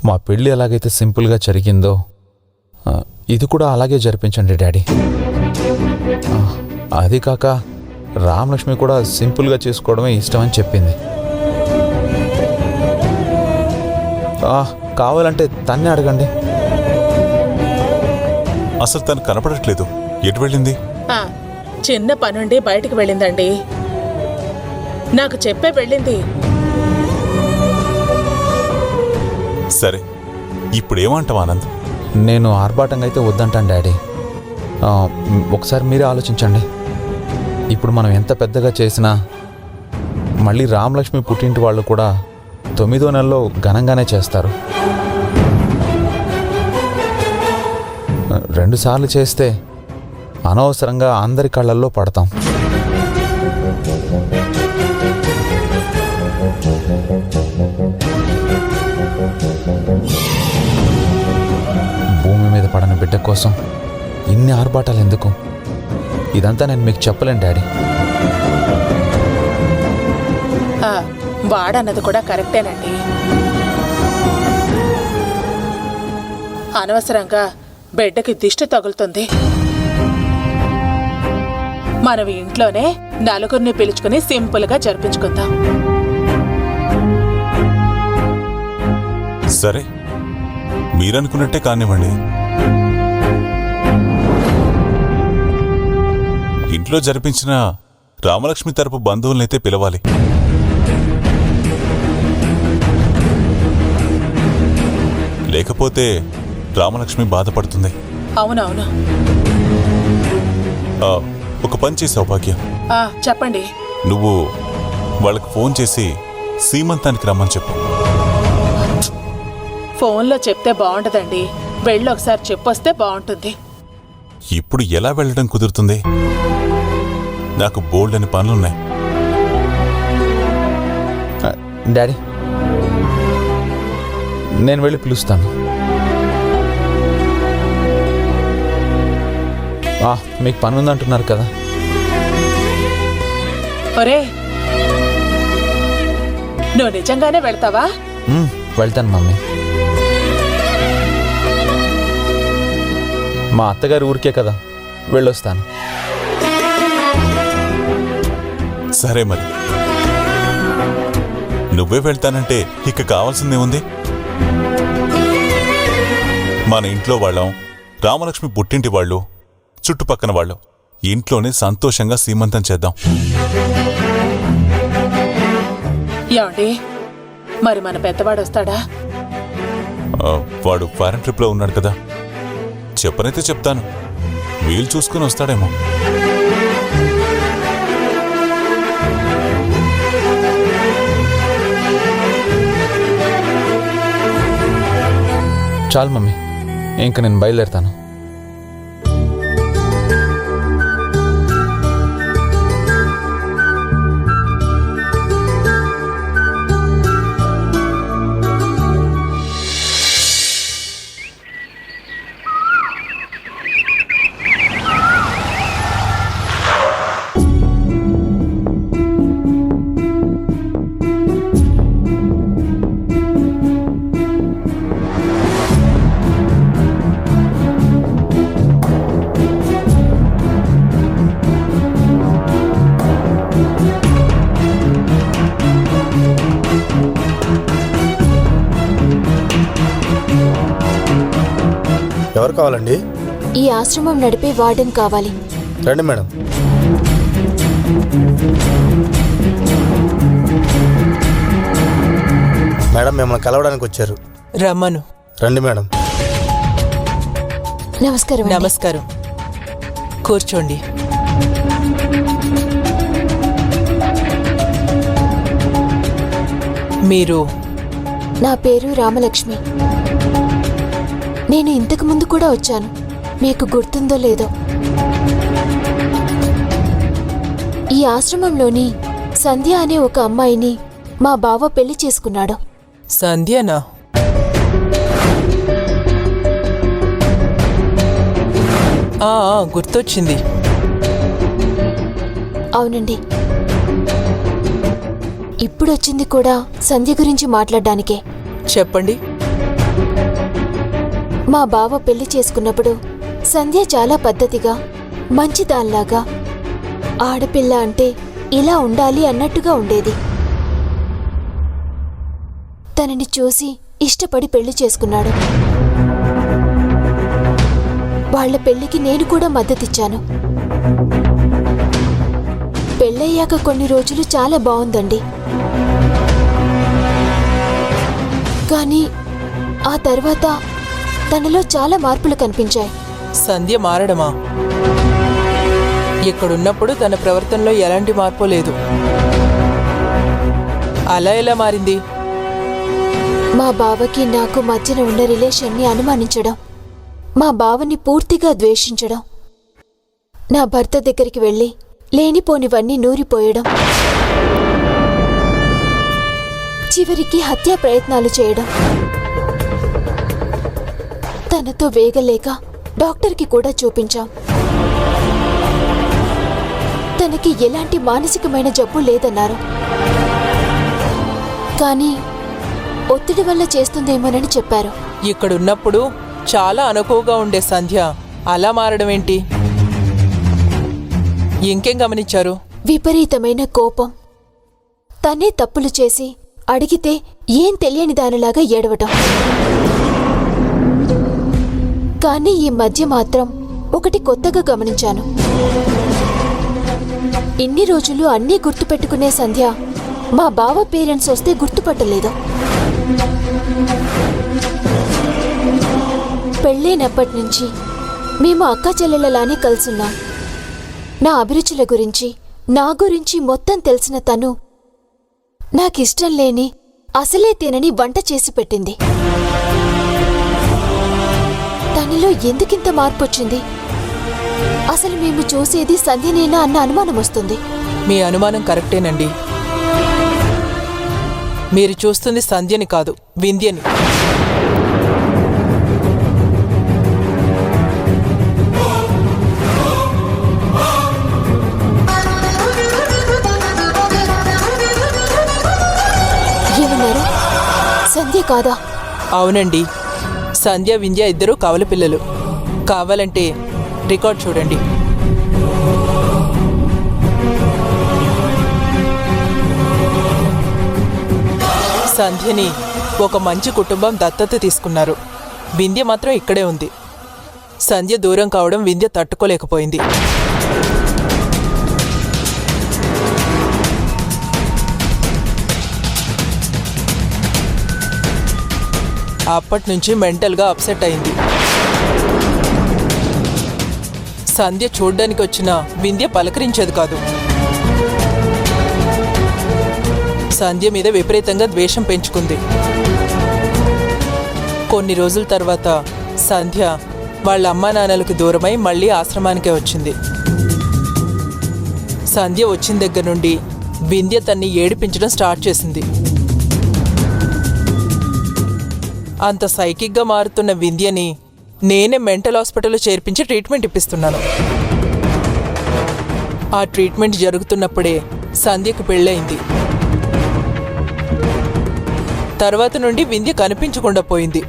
మా పెళ్ళి ఎలాగైతే సింపుల్గా జరిగిందో ఇది కూడా అలాగే జరిపించండి డాడీ. అది కాక రామలక్ష్మి కూడా సింపుల్గా చేసుకోవడమే ఇష్టమని చెప్పింది. కావాలంటే తన్నే అడగండి. అసలు తను కనపడట్లేదు. ఎటు వెళ్ళింది? చిన్న పనుండి బయటికి వెళ్ళిందండి. నాకు చెప్పే వెళ్ళింది. సరే, ఇప్పుడేమంటావు ఆనంద్? నేను ఆర్భాటంగా అయితే వద్దంటాను డాడీ. ఒకసారి మీరే ఆలోచించండి. ఇప్పుడు మనం ఎంత పెద్దగా చేసినా మళ్ళీ రామలక్ష్మి పుట్టింటి వాళ్ళు కూడా 9వ నెలలో ఘనంగానే చేస్తారు. 2 సార్లు చేస్తే అనవసరంగా అందరి కళ్ళల్లో పడతాం. భూమి మీద పడని బిడ్డ కోసం ఇన్ని ఆర్భాటాలు ఎందుకు? ఇదంతా నేను మీకు చెప్పలేను డాడీ. వాడన్నది కూడా కరెక్టేనండి. అనవసరంగా బిడ్డకి దిష్టి తగులుతుంది. మనం ఇంట్లోనే నలుగురిని పిలుచుకుని సింపుల్గా జరిపించుకుందాం. సరే, మీరనుకున్నట్టే కానివ్వండి. ఇంట్లో జరిపించిన రామలక్ష్మి తరపు బంధువులనైతే పిలవాలి. లేకపోతే రామలక్ష్మి బాధపడుతుంది. అవునవును. ఒక పని చేసావు భాగ్య. చెప్పండి. నువ్వు వాళ్ళకి ఫోన్ చేసి సీమంతానికి రమ్మని చెప్పు. ఫోన్లో చెప్తే బాగుంటదండి. వెళ్ళి ఒకసారి చెప్పొస్తే బాగుంటుంది. ఇప్పుడు ఎలా వెళ్ళడం కుదురుతుంది? నాకు బోల్డ్ అని పనులున్నాయి. డాడీ, నేను వెళ్ళి పిలుస్తాను. మీకు పని ఉందంటున్నారు కదా. ఒరే, నువ్వు నిజంగానే వెళ్తావా? వెళ్తాను మమ్మీ. మా అత్తగారి ఊరికే కదా, వెళ్ళొస్తాను. సరే మరి, నువ్వే వెళ్తానంటే ఇక కావాల్సిందేముంది? మన ఇంట్లో వాళ్ళం, రామలక్ష్మి పుట్టింటి వాళ్ళు, చుట్టుపక్కన వాళ్ళు ఇంట్లోనే సంతోషంగా సీమంతం చేద్దాం. ఏమండి, మరి మన పెద్దవాడు వస్తాడా? వాడు ఫారెన్ ట్రిప్ లో ఉన్నాడు కదా. చెప్పనైతే చెప్తాను, వీలు చూసుకుని వస్తాడేమో. చాలు మమ్మీ, ఇంకా నేను బయలుదేరుతాను. ఎవరు కావాలండి? ఈ ఆశ్రమం నడిపే వార్డెన్ కావాలి. రండి మేడం. మేడం మిమ్మల్ని కలవడానికి వచ్చారు. రమ్మను. రండి మేడం. నమస్కారం. నమస్కారం. కూర్చోండి. మీరు? నా పేరు రామలక్ష్మి. నేను ఇంతకు ముందు కూడా వచ్చాను, మీకు గుర్తుందో లేదో. ఈ ఆశ్రమంలోని సంధ్య అనే ఒక అమ్మాయిని మా బావ పెళ్లి చేసుకున్నాడు. సంధ్యనా? గుర్తొచ్చింది. అవునండి, ఇప్పుడొచ్చింది కూడా సంధ్య గురించి మాట్లాడడానికే. చెప్పండి. మా బావ పెళ్లి చేసుకున్నప్పుడు సంధ్య చాలా పద్ధతిగా మంచిదాన్లాగా ఆడపిల్ల అంటే ఇలా ఉండాలి అన్నట్టుగా ఉండేది. తనని చూసి ఇష్టపడి పెళ్లి చేసుకున్నాడు. వాళ్ల పెళ్లికి నేను కూడా మద్దతిచ్చాను. పెళ్ళయ్యాక కొన్ని రోజులు చాలా బాగుందండి. కానీ ఆ తర్వాత తనలో చాలా మార్పులు కనిపించాయి. సంధ్య మారడమా? ఇక్కడున్నప్పుడు తన ప్రవర్తనలో ఎలాంటి మార్పు లేదు. అలా ఎలా మారింది? మా బావకి నాకు మధ్యన ఉన్న రిలేషన్ని అనుమానించడం, మా బావని పూర్తిగా ద్వేషించడం, నా భర్త దగ్గరికి వెళ్ళి లేనిపోనివన్నీ నూరిపోయడం, చివరికి హత్యా ప్రయత్నాలు చేయడం. తనతో వేగలేక డాక్టర్కి కూడా చూపించాం. తనకి ఎలాంటి మానసికమైన జబ్బు లేదన్నారు. కానీ ఒత్తిడి వల్ల చేస్తుందేమోనని చెప్పారు. ఇక్కడున్నప్పుడు చాలా అనుకువగా ఉండే సంధ్య అలా మారడం ఏంటి? ఇంకేం గమనించారు? విపరీతమైన కోపం, తనే తప్పులు చేసి అడిగితే ఏం తెలియని దానిలాగా ఏడవటం. కానీ ఈ మధ్య మాత్రం ఒకటి కొత్తగా గమనించాను. ఇన్ని రోజులు అన్నీ గుర్తుపెట్టుకునే సంధ్య మా బావ పేరెంట్స్ వస్తే గుర్తుపట్టలేదు. పెళ్ళైనప్పటి నుంచి మేము అక్కా చెల్లెలలానే కలుసున్నాం. నా అభిరుచుల గురించి, నా గురించి మొత్తం తెలిసిన తను నాకిష్టం లేని అసలే తినని వంట చేసి పెట్టింది. తనలో ఎందుకింత మార్పొచ్చింది? అసలు మేము చూసేది సంధ్యనేనా అన్న అనుమానం వస్తుంది. మీ అనుమానం కరెక్టేనండి. మీరు చూస్తుంది సంధ్యని కాదు, వింధ్యని. ఏమన్నారు? సంధ్య కాదా? అవునండి, సంధ్య వింధ్య ఇద్దరూ కవల పిల్లలు. కావాలంటే రికార్డ్ చూడండి. సంధ్యని ఒక మంచి కుటుంబం దత్తత తీసుకున్నారు. వింధ్య మాత్రం ఇక్కడే ఉంది. సంధ్య దూరం కావడం వింధ్య తట్టుకోలేకపోయింది. అప్పటినుంచి మెంటల్గా అప్సెట్ అయింది. సంధ్య చూడ్డానికి వచ్చిన వింధ్య పలకరించేది కాదు. సంధ్య మీద విపరీతంగా ద్వేషం పెంచుకుంది. కొన్ని రోజుల తర్వాత సంధ్య వాళ్ళ అమ్మా నాన్నలకు దూరమై మళ్ళీ ఆశ్రమానికే వచ్చింది. సంధ్య వచ్చిన దగ్గర నుండి వింధ్య తన్ని ఏడిపించడం స్టార్ట్ చేసింది. అంత సైకిక్గా మారుతున్న వింధ్యని నేనే మెంటల్ హాస్పిటల్లో చేర్పించి ట్రీట్మెంట్ ఇప్పిస్తున్నాను. ఆ ట్రీట్మెంట్ జరుగుతున్నప్పుడే సంధ్యకు పెళ్ళయింది. తర్వాత నుండి వింధ్య కనిపించకుండా పోయింది.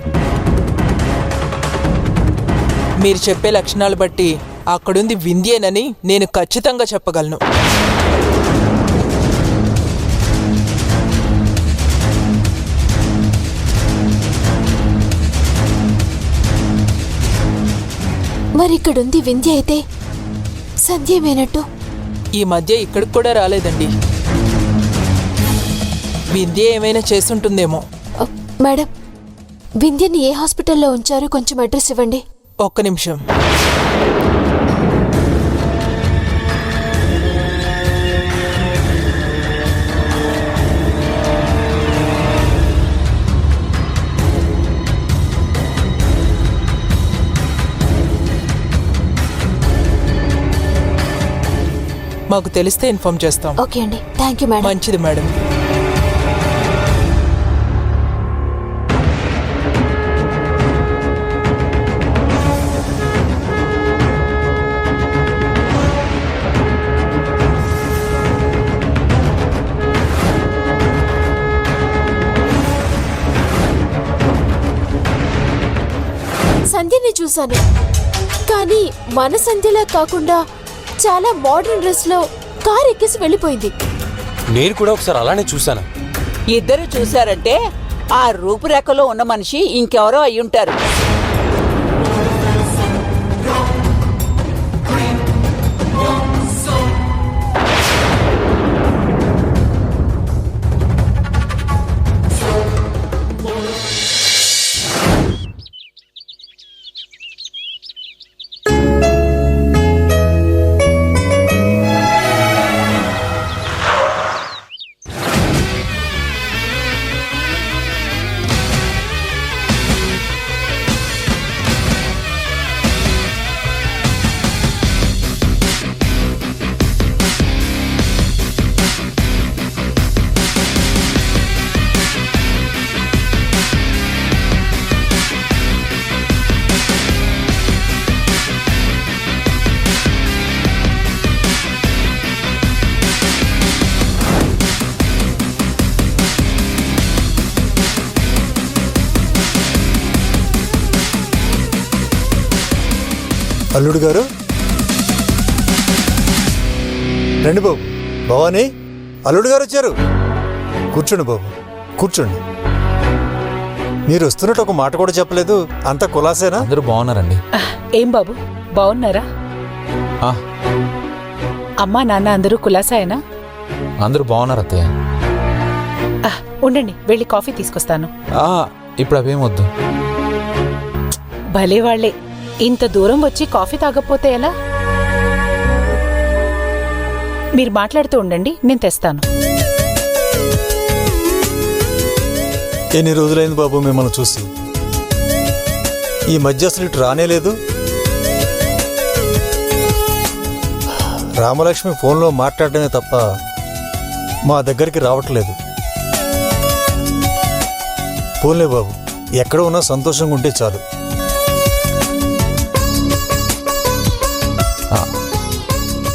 మీరు చెప్పే లక్షణాలు బట్టి అక్కడుంది వింధ్యేనని నేను ఖచ్చితంగా చెప్పగలను. మరిక్కడుంది వింధ్య అయితే సంధ్యమేనట్టు. ఈ మధ్య ఇక్కడికి కూడా రాలేదండి. వింధ్య ఏమైనా చేసుంటుందేమో. మేడం, వింధ్యని ఏ హాస్పిటల్లో ఉంచారో కొంచెం అడ్రస్ ఇవ్వండి. ఒక్క నిమిషం. మాకు తెలిస్తే ఇన్ఫార్మ్ చేస్తాం. ఓకే అండి, థ్యాంక్ యూ మేడం. మంచిది మేడం. చూశాను, కానీ మన సంధ్యలా కాకుండా చాలా మోడర్న్ డ్రెస్ లో కార్ ఎక్కేసి వెళ్ళిపోయింది. నేను కూడా ఒకసారి అలానే చూశాను. ఇద్దరు చూశారంటే ఆ రూపురేఖలో ఉన్న మనిషి ఇంకెవరో అయ్యుంటారు. అల్లుడు గారు రండి బాబు. భవానీ, అల్లుడు గారు వచ్చారు. కూర్చోండి బాబు, కూర్చోండి. మీరు వస్తున్నట్టు ఒక మాట కూడా చెప్పలేదు. అంత కులాసేనా? అందరూ బాగున్నారండి. ఏం బాబు బాగున్నారా? ఆ, అమ్మా నాన్న అందరూ కులాసాయనా? అందరూ బాగున్నారు అత్తయ్య. ఉండండి, వెళ్ళి కాఫీ తీసుకొస్తాను. ఆ, ఇప్పుడు అవేం వద్దు. భలే వాళ్లే, ఇంత దూరం వచ్చి కాఫీ తాగకపోతే ఎలా? మీరు మాట్లాడుతూ ఉండండి, నేను తెస్తాను. ఎన్ని రోజులైంది బాబు మిమ్మల్ని చూసి? ఈ మధ్య అసలు ఇటు రానేలేదు. రామలక్ష్మి ఫోన్లో మాట్లాడటమే తప్ప మా దగ్గరికి రావట్లేదు. పోన్లే బాబు, ఎక్కడ ఉన్నా సంతోషంగా ఉంటే చాలు.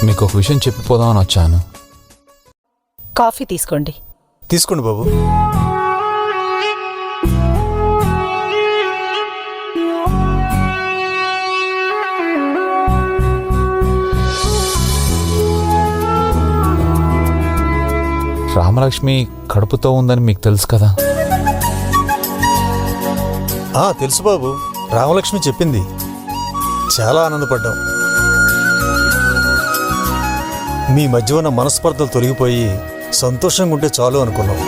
మీకు ఒక విషయం చెప్పిపోదామని వచ్చాను. కాఫీ తీసుకోండి. తీసుకోండి బాబు. రామలక్ష్మి కడుపుతో ఉందని మీకు తెలుసు కదా? తెలుసు బాబు, రామలక్ష్మి చెప్పింది. చాలా ఆనందపడ్డాం. మీ మధ్య ఉన్న మనస్పర్ధలు తొలగిపోయి సంతోషంగా ఉంటే చాలు అనుకున్నాం.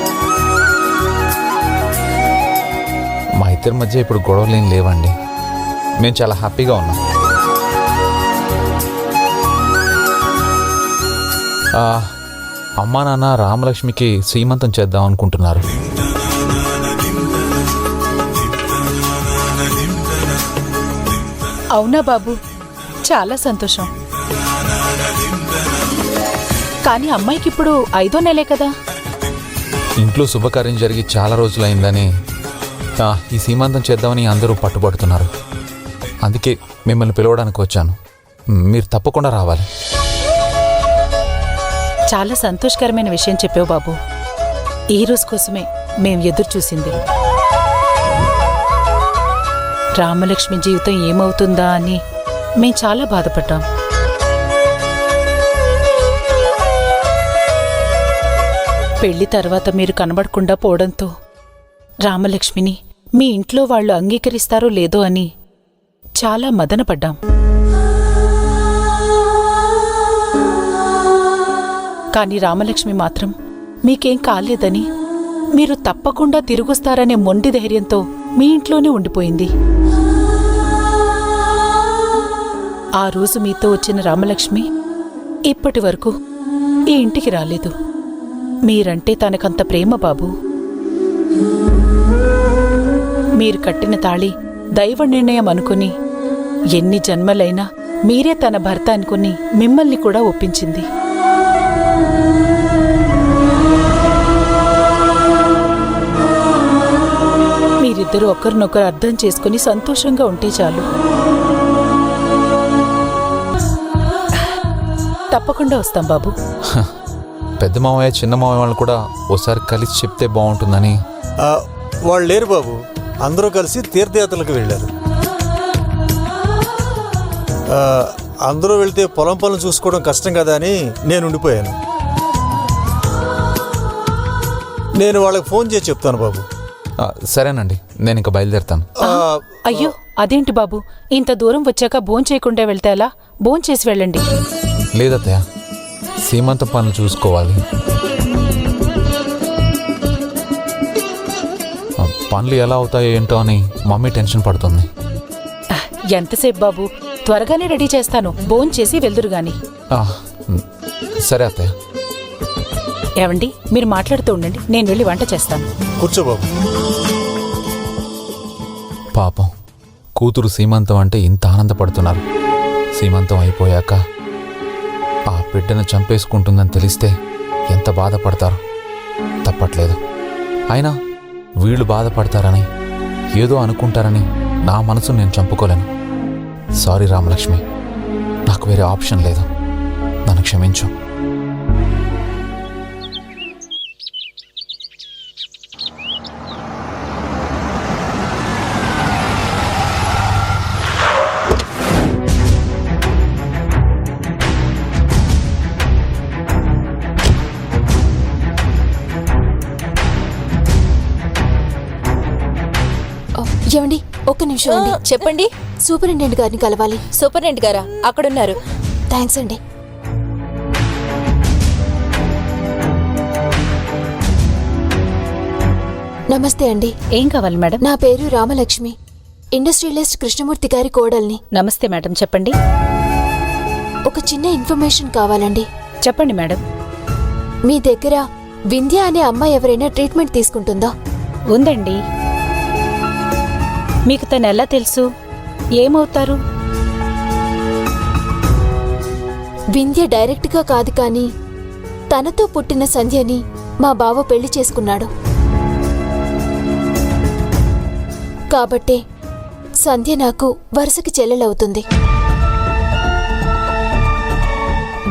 మా ఇద్దరి మధ్య ఇప్పుడు గొడవలు ఏం లేవండి. మేము చాలా హ్యాపీగా ఉన్నాం. అమ్మా నాన్న రామలక్ష్మికి శ్రీమంతం చేద్దాం అనుకుంటున్నారు. అవునా బాబు, చాలా సంతోషం. కానీ అమ్మాయికి ఇప్పుడు 5వ నెలే కదా? ఇంట్లో శుభకార్యం జరిగి చాలా రోజులైందని ఈ సీమంతం చేద్దామని అందరూ పట్టుబడుతున్నారు. అందుకే మిమ్మల్ని పిలవడానికి వచ్చాను. మీరు తప్పకుండా రావాలి. చాలా సంతోషకరమైన విషయం చెప్పావు బాబు. ఈ రోజు కోసమే మేం ఎదురు చూసింది. రామలక్ష్మి జీవితం ఏమవుతుందా అని మేం చాలా బాధపడ్డాం. పెళ్లి తర్వాత మీరు కనబడకుండా పోవడంతో రామలక్ష్మిని మీ ఇంట్లో వాళ్ళు అంగీకరిస్తారో లేదో అని చాలా మదనపడ్డాం. కాని రామలక్ష్మి మాత్రం మీకేం కాలేదని, మీరు తప్పకుండా తిరిగొస్తారనే మొండి ధైర్యంతో మీ ఇంట్లోనే ఉండిపోయింది. ఆ రోజు మీతో వచ్చిన రామలక్ష్మి ఇప్పటి వరకు ఈ ఇంటికి రాలేదు. మీరంటే తనకంత ప్రేమ బాబు. మీరు కట్టిన తాళి దైవ నిర్ణయం అనుకుని ఎన్ని జన్మలైనా మీరే తన భర్త అనుకుని మిమ్మల్ని కూడా ఒప్పించింది. మీరిద్దరూ ఒకరినొకరు అర్థం చేసుకుని సంతోషంగా ఉంటే చాలు. తప్పకుండా వస్తాం బాబు. పెద్ద మావయ్య చిన్న మావయ్య వాళ్ళు కూడా ఓసారి కలిసి చెప్తే బాగుంటుందని. వాళ్ళు లేరు బాబు, అందరూ కలిసి తీర్థయాత్రలకు వెళ్ళారు. అందరూ వెళ్తే పొలం పనులు చూసుకోవడం కష్టం కదా అని నేను ఉండిపోయాను. నేను వాళ్ళకి ఫోన్ చేసి చెప్తాను బాబు. సరేనండి, నేను ఇంకా బయలుదేరుతాను. అయ్యో అదేంటి బాబు, ఇంత దూరం వచ్చాక భోంచేయకుండా వెళ్తే ఎలా? భోంచేసి వెళ్ళండి. లేదత్తయ్య, సీమంత పనులు చూసుకోవాలి. పనులు ఎలా అవుతాయో ఏంటో అని మమ్మీ టెన్షన్ పడుతుంది. ఎంతసేపు బాబు, త్వరగానే రెడీ చేస్తాను. భోంచేసి వెళ్దురు గాని. సరే అత్తయ్య. ఏవండి, మీరు మాట్లాడుతూ ఉండండి, నేను వెళ్ళి వంట చేస్తాను. కూర్చో బాబు. పాపం, కూతురు సీమంతం అంటే ఇంత ఆనందపడుతున్నారు. సీమంతం అయిపోయాక ఆ బిడ్డను చంపేసుకుంటుందని తెలిస్తే ఎంత బాధపడతారు. తప్పట్లేదు. అయినా వీళ్ళు బాధపడతారని, ఏదో అనుకుంటారని నా మనసు నేను చంపుకోలేను. సారీ రామలక్ష్మి, నాకు వేరే ఆప్షన్ లేదు. నన్ను క్షమించు. ఏమండి, ఒక్క నిమిషం అండి. చెప్పండి. సూపరింటెండెంట్ గారిని కలవాలి. సూపరింటెండెంట్ గారా? అక్కడున్నారు. థ్యాంక్స్ అండి. నమస్తే అండి. ఏం కావాలి మేడం? నా పేరు రామలక్ష్మి, ఇండస్ట్రియలిస్ట్ కృష్ణమూర్తి గారి కోడల్ని. నమస్తే మేడం, చెప్పండి. ఒక చిన్న ఇన్ఫర్మేషన్ కావాలండి. చెప్పండి మేడం. మీ దగ్గర వింధ్య అనే అమ్మాయి ఎవరైనా ట్రీట్మెంట్ తీసుకుంటుందా? ఉందండి. మీకు తను ఎలా తెలుసు? ఏమవుతారు? వింధ్య డైరెక్ట్గా కాదు, కానీ తనతో పుట్టిన సంధ్యని మా బావ పెళ్లి చేసుకున్నాడు. కాబట్టే సంధ్య నాకు వరుసకి చెల్లెలవుతుంది.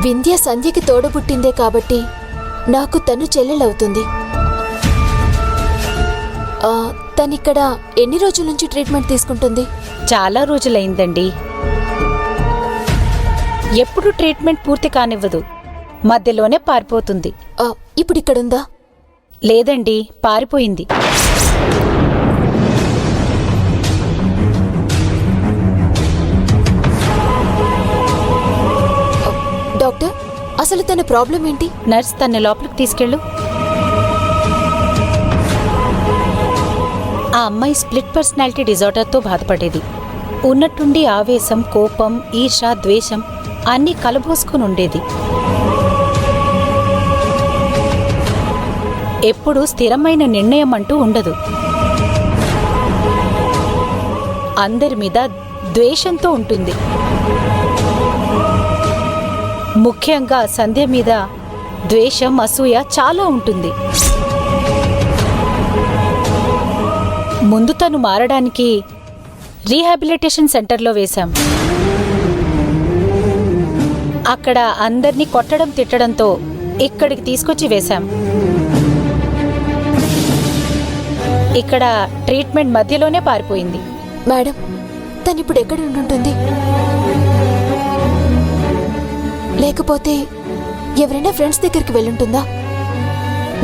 వింధ్య సంధ్యకి తోడబుట్టిందే కాబట్టి నాకు తను చెల్లెలవుతుంది. తనిక్కడ ఎన్ని రోజుల నుంచి ట్రీట్మెంట్ తీసుకుంటుంది? చాలా రోజులైందండి. ఎప్పుడు ట్రీట్మెంట్ పూర్తి కానివ్వదు, మధ్యలోనే పారిపోతుంది. ఇప్పుడు ఇక్కడుందా? లేదండి, పారిపోయింది. డాక్టర్, అసలు తన ప్రాబ్లం ఏంటి? నర్స్, తన లోపలికి తీసుకెళ్ళు. ఆ అమ్మాయి స్ప్లిట్ పర్సనాలిటీ డిజార్డర్తో బాధపడేది. ఉన్నట్టుండి ఆవేశం, కోపం, ఈర్ష, ద్వేషం అన్నీ కలబోసుకుని ఉండేది. ఎప్పుడూ స్థిరమైన నిర్ణయం అంటూ ఉండదు. అందరి మీద ద్వేషంతో ఉంటుంది. ముఖ్యంగా సంధ్య మీద ద్వేషం, అసూయ చాలా ఉంటుంది. ముందు తను మారడానికి రీహాబిలిటేషన్ సెంటర్లో వేశాం. అక్కడ అందర్నీ కొట్టడం, తిట్టడంతో ఇక్కడికి తీసుకొచ్చి వేశాం. ఇక్కడ ట్రీట్మెంట్ మధ్యలోనే పారిపోయింది. మేడం, తనిప్పుడు ఎక్కడ ఉంటుంటుంది? లేకపోతే ఎవరైనా ఫ్రెండ్స్ దగ్గరికి వెళ్ళుంటుందా?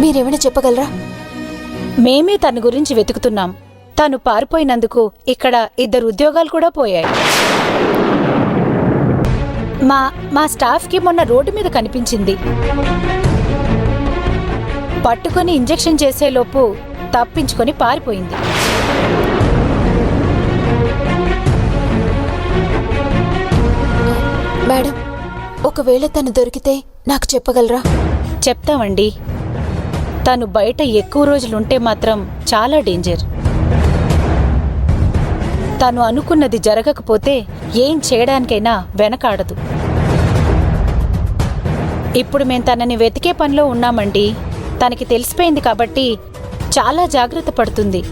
మీరేమైనా చెప్పగలరా? మేమే తన గురించి వెతుకుతున్నాం. తను పారిపోయినందుకు ఇక్కడ 2 ఉద్యోగాలు కూడా పోయాయి. మా స్టాఫ్కి మొన్న రోడ్డు మీద కనిపించింది. పట్టుకొని ఇంజెక్షన్ చేసేలోపు తప్పించుకొని పారిపోయింది. మేడం, ఒకవేళ తను దొరికితే నాకు చెప్పగలరా? చెప్తామండి. తను బయట ఎక్కువ రోజులుంటే మాత్రం చాలా డేంజర్. తను అనుకున్నది జరగకపోతే ఏం చేయడానికైనా వెనకాడదు. ఇప్పుడు మేం తనని వెతికే పనిలో ఉన్నామండి. తనకి తెలిసిపోయింది కాబట్టి చాలా జాగ్రత్త పడుతుంది.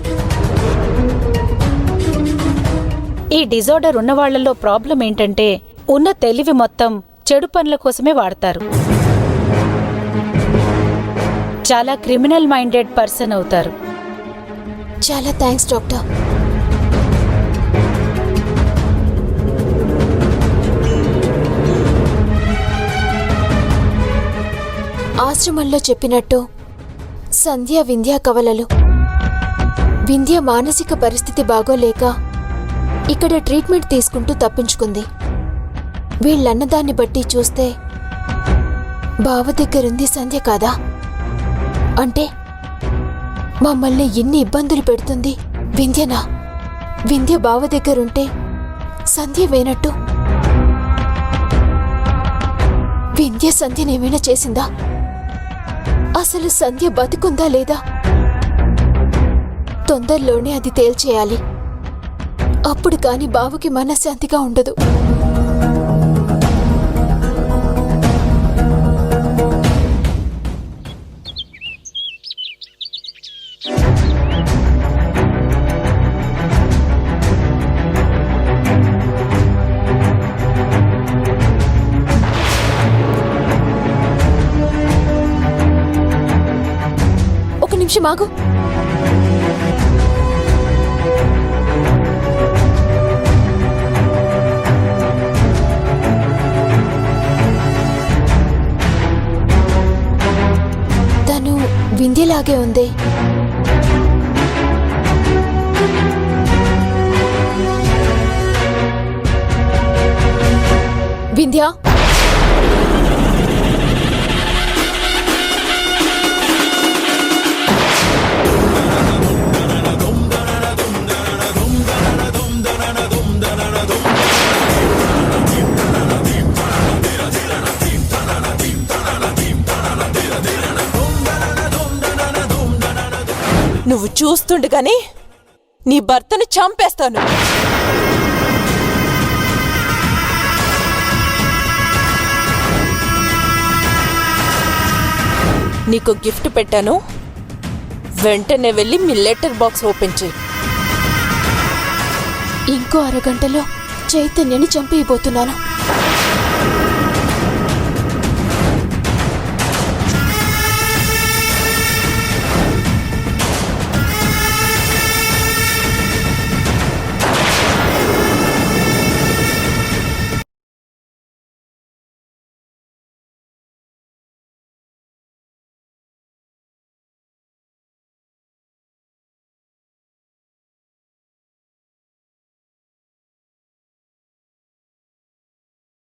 ఈ డిజార్డర్ ఉన్నవాళ్లలో ప్రాబ్లం ఏంటంటే ఉన్న తెలివి మొత్తం చెడు పనుల కోసమే వాడతారు. చాలా క్రిమినల్ మైండెడ్ పర్సన్ అవుతారు. చాలా థ్యాంక్స్ డాక్టర్. ఆశ్రమంలో చెప్పినట్టు సంధ్య వింధ్య కవలలు. వింధ్య మానసిక పరిస్థితి బాగోలేక ఇక్కడ ట్రీట్మెంట్ తీసుకుంటూ తప్పించుకుంది. వీళ్ళన్నదాన్ని బట్టి చూస్తే బావ దగ్గరుంది సంధ్య కాదా? అంటే మమ్మల్ని ఎన్ని ఇబ్బందులు పెడుతుంది వింధ్యనా? వింధ్య బావ దగ్గరుంటే సంధ్య వేనట్టు. వింధ్య సంధ్యనేమైనా చేసిందా? అసలు సంధ్య బతికుందా లేదా? తొందరలోనే అది తేల్చేయాలి. అప్పుడు కాని బావకి మనశ్శాంతిగా ఉండదు. ఒక నిమిషం ఆగు. తను వింధ్యలాగే ఉంది. వింధ్య, నువ్వు చూస్తుండగానే నీ భర్తను చంపేస్తాను. నీకు గిఫ్ట్ పెట్టాను, వెంటనే వెళ్ళి మీ లెటర్ బాక్స్ ఓపెన్ చేయి. ఇంకో అరగంటలో చైతన్యని చంపేయబోతున్నాను.